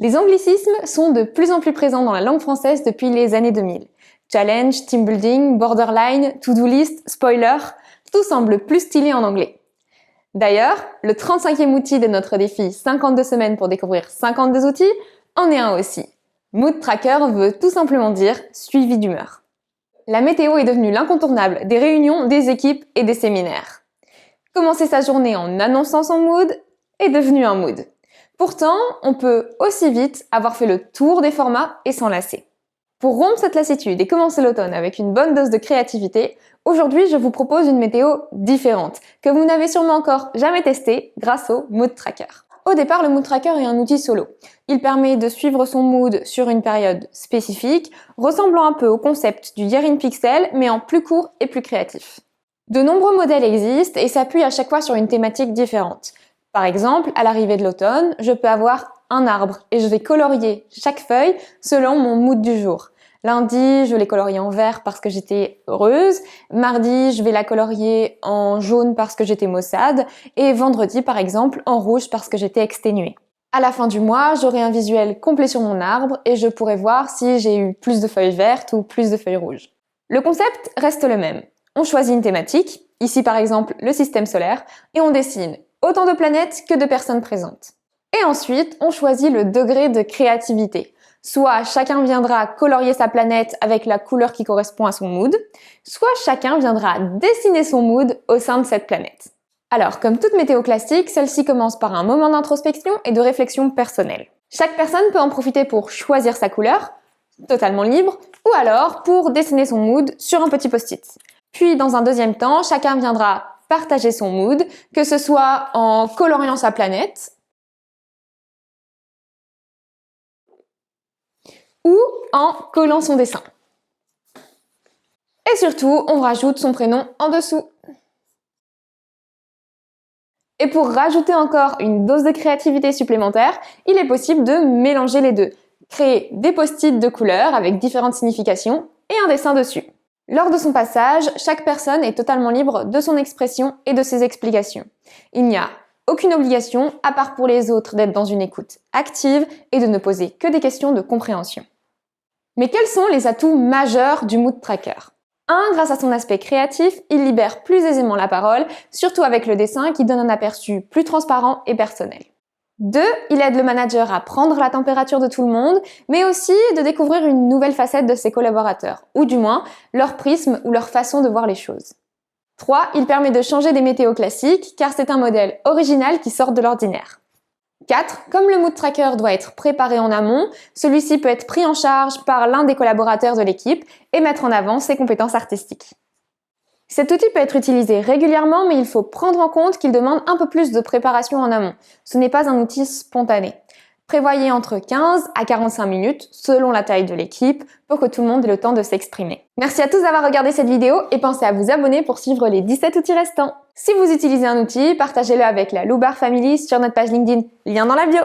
Les anglicismes sont de plus en plus présents dans la langue française depuis les années 2000. Challenge, team building, borderline, to-do list, spoiler, tout semble plus stylé en anglais. D'ailleurs, le 35e outil de notre défi 52 semaines pour découvrir 52 outils en est un aussi. Mood Tracker veut tout simplement dire suivi d'humeur. La météo est devenue l'incontournable des réunions, des équipes et des séminaires. Commencer sa journée en annonçant son mood est devenu un mood. Pourtant, on peut aussi vite avoir fait le tour des formats et s'en lasser. Pour rompre cette lassitude et commencer l'automne avec une bonne dose de créativité, aujourd'hui je vous propose une météo différente, que vous n'avez sûrement encore jamais testée grâce au Mood Tracker. Au départ, le Mood Tracker est un outil solo. Il permet de suivre son mood sur une période spécifique, ressemblant un peu au concept du Year in Pixel, mais en plus court et plus créatif. De nombreux modèles existent et s'appuient à chaque fois sur une thématique différente. Par exemple, à l'arrivée de l'automne, je peux avoir un arbre et je vais colorier chaque feuille selon mon mood du jour. Lundi, je l'ai colorié en vert parce que j'étais heureuse. Mardi, je vais la colorier en jaune parce que j'étais maussade. Et vendredi, par exemple, en rouge parce que j'étais exténuée. À la fin du mois, j'aurai un visuel complet sur mon arbre et je pourrai voir si j'ai eu plus de feuilles vertes ou plus de feuilles rouges. Le concept reste le même. On choisit une thématique, ici par exemple le système solaire, et on dessine autant de planètes que de personnes présentes. Et ensuite, on choisit le degré de créativité. Soit chacun viendra colorier sa planète avec la couleur qui correspond à son mood, soit chacun viendra dessiner son mood au sein de cette planète. Alors, comme toute météo classique, celle-ci commence par un moment d'introspection et de réflexion personnelle. Chaque personne peut en profiter pour choisir sa couleur, totalement libre, ou alors pour dessiner son mood sur un petit post-it. Puis, dans un deuxième temps, chacun viendra partager son mood, que ce soit en coloriant sa planète ou en collant son dessin. Et surtout, on rajoute son prénom en dessous. Et pour rajouter encore une dose de créativité supplémentaire, il est possible de mélanger les deux. Créer des post-it de couleurs avec différentes significations et un dessin dessus. Lors de son passage, chaque personne est totalement libre de son expression et de ses explications. Il n'y a aucune obligation, à part pour les autres, d'être dans une écoute active et de ne poser que des questions de compréhension. Mais quels sont les atouts majeurs du Mood Tracker ? 1. Grâce à son aspect créatif, il libère plus aisément la parole, surtout avec le dessin qui donne un aperçu plus transparent et personnel. 2. Il aide le manager à prendre la température de tout le monde, mais aussi de découvrir une nouvelle facette de ses collaborateurs, ou du moins leur prisme ou leur façon de voir les choses. 3. Il permet de changer des météos classiques, car c'est un modèle original qui sort de l'ordinaire. 4. Comme le Mood Tracker doit être préparé en amont, celui-ci peut être pris en charge par l'un des collaborateurs de l'équipe et mettre en avant ses compétences artistiques. Cet outil peut être utilisé régulièrement, mais il faut prendre en compte qu'il demande un peu plus de préparation en amont. Ce n'est pas un outil spontané. Prévoyez entre 15 à 45 minutes, selon la taille de l'équipe, pour que tout le monde ait le temps de s'exprimer. Merci à tous d'avoir regardé cette vidéo et pensez à vous abonner pour suivre les 17 outils restants. Si vous utilisez un outil, partagez-le avec la Loubar Family sur notre page LinkedIn, lien dans la bio.